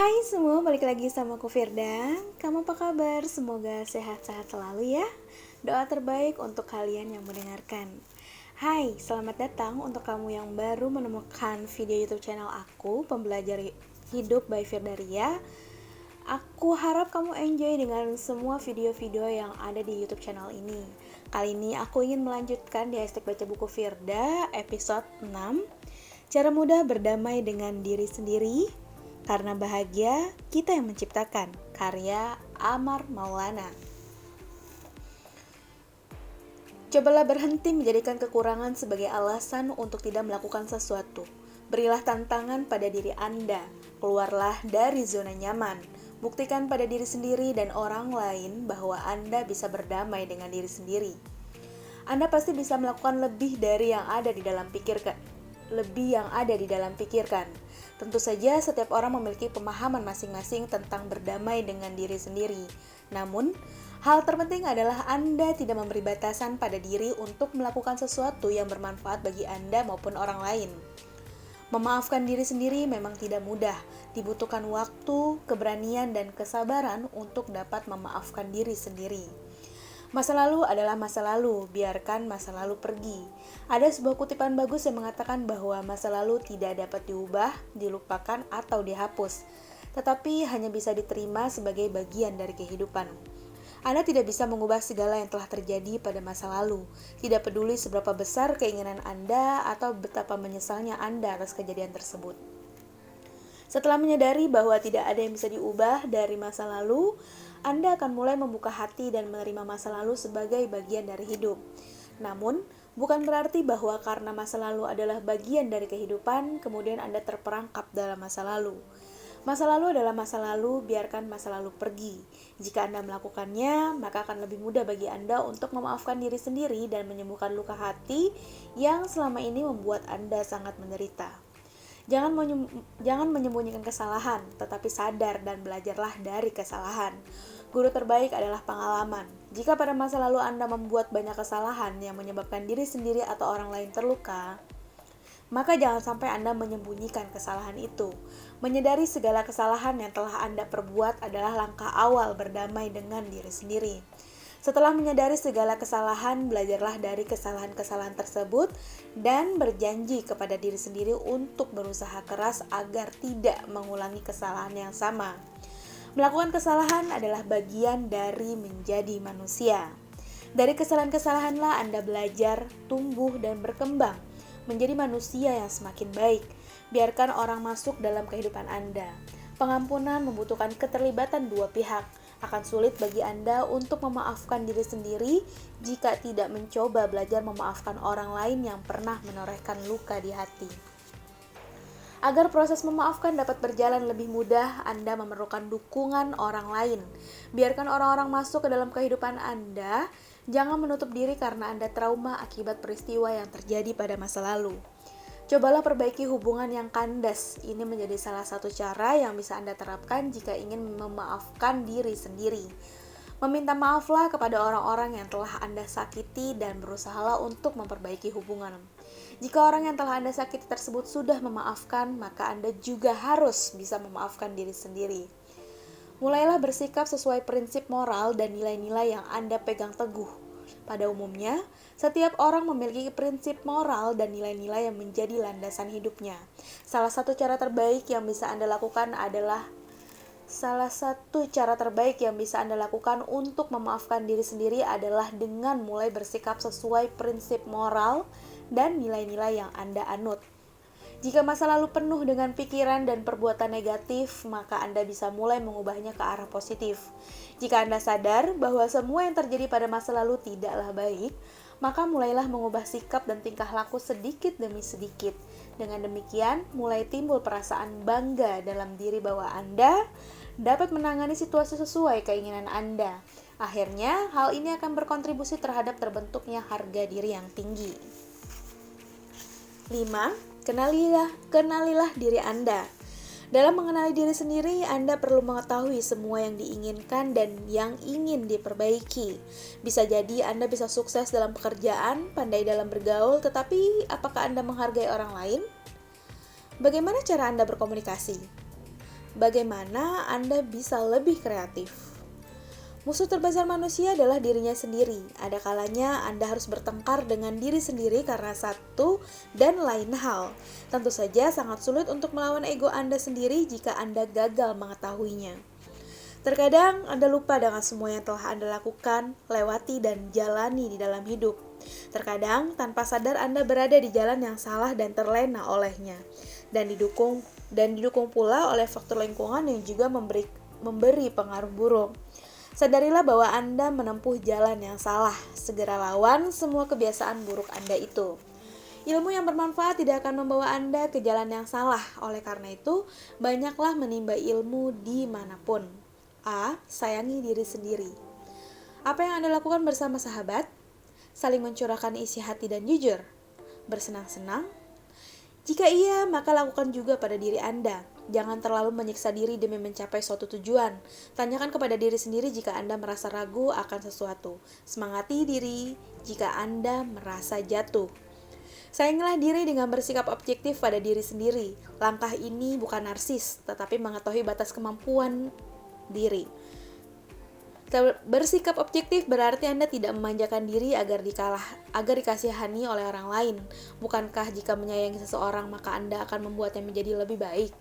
Hai semua, balik lagi sama aku Firda. Kamu apa kabar? Semoga sehat-sehat selalu ya. Doa terbaik untuk kalian yang mendengarkan. Hai, selamat datang untuk kamu yang baru menemukan video YouTube channel aku, Pembelajar Hidup by Firdaria. Aku harap kamu enjoy dengan semua video-video yang ada di YouTube channel ini. Kali ini aku ingin melanjutkan di hashtag baca buku Firda episode 6. Cara mudah berdamai dengan diri sendiri. Karena bahagia, kita yang menciptakan. Karya Amar Maulana. Cobalah berhenti menjadikan kekurangan sebagai alasan untuk tidak melakukan sesuatu. Berilah tantangan pada diri Anda. Keluarlah dari zona nyaman. Buktikan pada diri sendiri dan orang lain bahwa Anda bisa berdamai dengan diri sendiri. Anda pasti bisa melakukan lebih dari yang ada di dalam pikirkan. Tentu saja setiap orang memiliki pemahaman masing-masing tentang berdamai dengan diri sendiri. Namun, hal terpenting adalah Anda tidak memberi batasan pada diri untuk melakukan sesuatu yang bermanfaat bagi Anda maupun orang lain. Memaafkan diri sendiri memang tidak mudah. Dibutuhkan waktu, keberanian, dan kesabaran untuk dapat memaafkan diri sendiri. Masa lalu adalah masa lalu, biarkan masa lalu pergi. Ada sebuah kutipan bagus yang mengatakan bahwa masa lalu tidak dapat diubah, dilupakan, atau dihapus, tetapi hanya bisa diterima sebagai bagian dari kehidupan. Anda tidak bisa mengubah segala yang telah terjadi pada masa lalu, tidak peduli seberapa besar keinginan Anda atau betapa menyesalnya Anda atas kejadian tersebut. Setelah menyadari bahwa tidak ada yang bisa diubah dari masa lalu, Anda akan mulai membuka hati dan menerima masa lalu sebagai bagian dari hidup. Namun, bukan berarti bahwa karena masa lalu adalah bagian dari kehidupan, kemudian Anda terperangkap dalam masa lalu. Masa lalu adalah masa lalu, biarkan masa lalu pergi. Jika Anda melakukannya, maka akan lebih mudah bagi Anda untuk memaafkan diri sendiri dan menyembuhkan luka hati yang selama ini membuat Anda sangat menderita. Jangan menyembunyikan kesalahan, tetapi sadar dan belajarlah dari kesalahan. Guru terbaik adalah pengalaman. Jika pada masa lalu Anda membuat banyak kesalahan yang menyebabkan diri sendiri atau orang lain terluka, maka jangan sampai Anda menyembunyikan kesalahan itu. Menyadari segala kesalahan yang telah Anda perbuat adalah langkah awal berdamai dengan diri sendiri. Setelah menyadari segala kesalahan, belajarlah dari kesalahan-kesalahan tersebut dan berjanji kepada diri sendiri untuk berusaha keras agar tidak mengulangi kesalahan yang sama. Melakukan kesalahan adalah bagian dari menjadi manusia. Dari kesalahan-kesalahanlah Anda belajar, tumbuh, dan berkembang menjadi manusia yang semakin baik. Biarkan orang masuk dalam kehidupan Anda. Pengampunan membutuhkan keterlibatan dua pihak. Akan sulit bagi Anda untuk memaafkan diri sendiri jika tidak mencoba belajar memaafkan orang lain yang pernah menorehkan luka di hati. Agar proses memaafkan dapat berjalan lebih mudah, Anda memerlukan dukungan orang lain. Biarkan orang-orang masuk ke dalam kehidupan Anda, jangan menutup diri karena Anda trauma akibat peristiwa yang terjadi pada masa lalu. Cobalah perbaiki hubungan yang kandas. Ini menjadi salah satu cara yang bisa Anda terapkan jika ingin memaafkan diri sendiri. Meminta maaflah kepada orang-orang yang telah Anda sakiti dan berusahalah untuk memperbaiki hubungan. Jika orang yang telah Anda sakiti tersebut sudah memaafkan, maka Anda juga harus bisa memaafkan diri sendiri. Mulailah bersikap sesuai prinsip moral dan nilai-nilai yang Anda pegang teguh. Pada umumnya, setiap orang memiliki prinsip moral dan nilai-nilai yang menjadi landasan hidupnya. Salah satu cara terbaik yang bisa Anda lakukan untuk memaafkan diri sendiri adalah dengan mulai bersikap sesuai prinsip moral dan nilai-nilai yang Anda anut. Jika masa lalu penuh dengan pikiran dan perbuatan negatif, maka Anda bisa mulai mengubahnya ke arah positif. Jika Anda sadar bahwa semua yang terjadi pada masa lalu tidaklah baik, maka mulailah mengubah sikap dan tingkah laku sedikit demi sedikit. Dengan demikian, mulai timbul perasaan bangga dalam diri bahwa Anda dapat menangani situasi sesuai keinginan Anda. Akhirnya, hal ini akan berkontribusi terhadap terbentuknya harga diri yang tinggi. 5. Kenalilah diri Anda. Dalam mengenali diri sendiri, Anda perlu mengetahui semua yang diinginkan dan yang ingin diperbaiki. Bisa jadi Anda bisa sukses dalam pekerjaan, pandai dalam bergaul, tetapi apakah Anda menghargai orang lain? Bagaimana cara Anda berkomunikasi? bagaimana Anda bisa lebih kreatif. Musuh terbesar manusia adalah dirinya sendiri. Ada kalanya Anda harus bertengkar dengan diri sendiri karena satu dan lain hal. Tentu saja sangat sulit untuk melawan ego Anda sendiri jika Anda gagal mengetahuinya. Terkadang Anda lupa dengan semua yang telah Anda lakukan, lewati, dan jalani di dalam hidup. Terkadang tanpa sadar Anda berada di jalan yang salah dan terlena olehnya. Dan didukung pula oleh faktor lingkungan yang juga memberi pengaruh buruk. Sadarilah bahwa Anda menempuh jalan yang salah. Segera lawan semua kebiasaan buruk Anda itu. Ilmu yang bermanfaat tidak akan membawa Anda ke jalan yang salah. Oleh karena itu, banyaklah menimba ilmu dimanapun. A. Sayangi diri sendiri. Apa yang Anda lakukan bersama sahabat? Saling mencurahkan isi hati dan jujur. Bersenang-senang? Jika iya, maka lakukan juga pada diri Anda. Jangan terlalu menyiksa diri demi mencapai suatu tujuan. Tanyakan kepada diri sendiri jika Anda merasa ragu akan sesuatu. Semangati diri jika Anda merasa jatuh. Sayangilah diri dengan bersikap objektif pada diri sendiri. Langkah ini bukan narsis, tetapi mengetahui batas kemampuan diri. Bersikap objektif berarti Anda tidak memanjakan diri agar dikasihani oleh orang lain. Bukankah jika menyayangi seseorang maka Anda akan membuatnya menjadi lebih baik?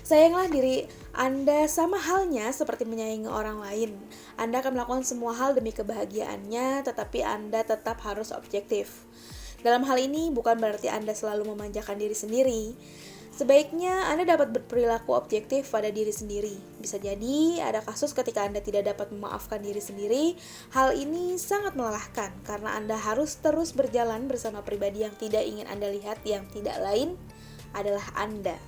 Sayanglah diri Anda sama halnya seperti menyayangi orang lain. Anda akan melakukan semua hal demi kebahagiaannya, tetapi Anda tetap harus objektif. Dalam hal ini bukan berarti Anda selalu memanjakan diri sendiri. Sebaiknya Anda dapat berperilaku objektif pada diri sendiri. Bisa jadi ada kasus ketika Anda tidak dapat memaafkan diri sendiri. Hal ini sangat melelahkan karena Anda harus terus berjalan bersama pribadi yang tidak ingin Anda lihat, yang tidak lain adalah Anda.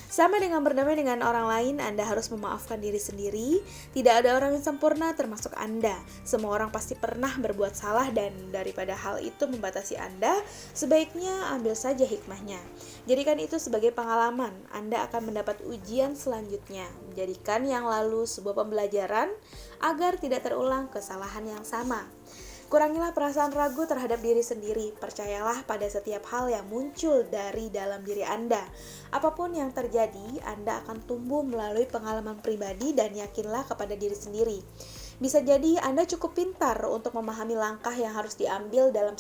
Sama dengan berdamai dengan orang lain, Anda harus memaafkan diri sendiri. Tidak ada orang yang sempurna termasuk Anda. Semua orang pasti pernah berbuat salah dan daripada hal itu membatasi Anda, sebaiknya ambil saja hikmahnya. Jadikan itu sebagai pengalaman. Anda akan mendapat ujian selanjutnya. Jadikan yang lalu sebuah pembelajaran agar tidak terulang kesalahan yang sama. Kurangilah perasaan ragu terhadap diri sendiri. Percayalah pada setiap hal yang muncul dari dalam diri Anda. Apapun yang terjadi, Anda akan tumbuh melalui pengalaman pribadi dan yakinlah kepada diri sendiri. Bisa jadi Anda cukup pintar untuk memahami langkah yang harus diambil dalam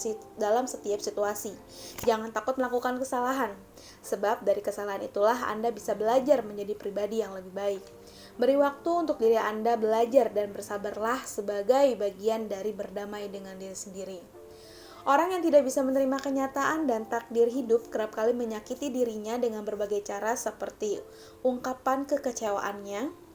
setiap situasi. Jangan takut melakukan kesalahan, sebab dari kesalahan itulah Anda bisa belajar menjadi pribadi yang lebih baik. Beri waktu untuk diri Anda belajar dan bersabarlah sebagai bagian dari berdamai dengan diri sendiri. Orang yang tidak bisa menerima kenyataan dan takdir hidup kerap kali menyakiti dirinya dengan berbagai cara seperti ungkapan kekecewaannya.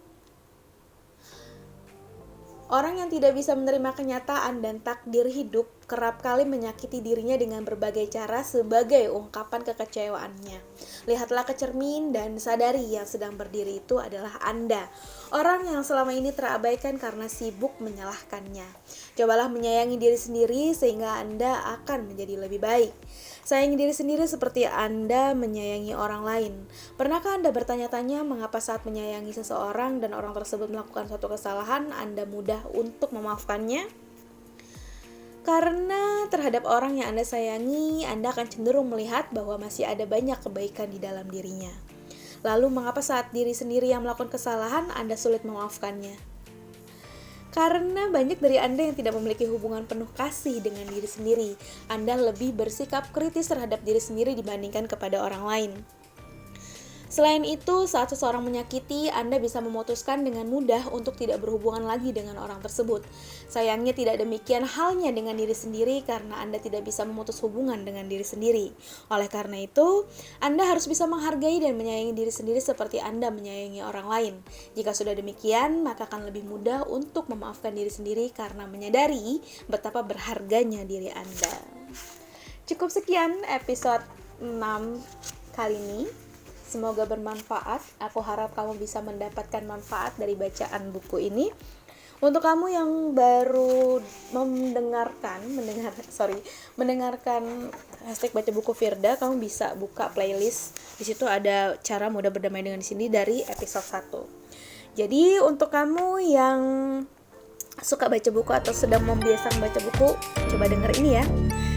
Orang yang tidak bisa menerima kenyataan dan takdir hidup kerap kali menyakiti dirinya dengan berbagai cara sebagai ungkapan kekecewaannya. Lihatlah ke cermin dan sadari yang sedang berdiri itu adalah Anda. Orang yang selama ini terabaikan karena sibuk menyalahkannya. Cobalah menyayangi diri sendiri sehingga Anda akan menjadi lebih baik. Sayangi diri sendiri seperti Anda menyayangi orang lain. Pernahkah Anda bertanya-tanya mengapa saat menyayangi seseorang dan orang tersebut melakukan suatu kesalahan, Anda mudah untuk memaafkannya? Karena terhadap orang yang Anda sayangi, Anda akan cenderung melihat bahwa masih ada banyak kebaikan di dalam dirinya. Lalu mengapa saat diri sendiri yang melakukan kesalahan, Anda sulit memaafkannya? Karena banyak dari Anda yang tidak memiliki hubungan penuh kasih dengan diri sendiri. Anda lebih bersikap kritis terhadap diri sendiri dibandingkan kepada orang lain. Selain itu, saat seseorang menyakiti, Anda bisa memutuskan dengan mudah untuk tidak berhubungan lagi dengan orang tersebut. Sayangnya tidak demikian halnya dengan diri sendiri karena Anda tidak bisa memutus hubungan dengan diri sendiri. Oleh karena itu, Anda harus bisa menghargai dan menyayangi diri sendiri seperti Anda menyayangi orang lain. Jika sudah demikian, maka akan lebih mudah untuk memaafkan diri sendiri karena menyadari betapa berharganya diri Anda. Cukup sekian episode 6 kali ini. Semoga bermanfaat. Aku harap kamu bisa mendapatkan manfaat dari bacaan buku ini. Untuk kamu yang baru mendengarkan hashtag baca buku Firda, kamu bisa buka playlist. Di situ ada cara mudah berdamai dengan sini dari episode 1. Jadi untuk kamu yang suka baca buku atau sedang membiasakan baca buku, coba denger ini ya.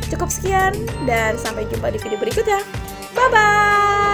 Cukup sekian dan sampai jumpa di video berikutnya. Bye bye.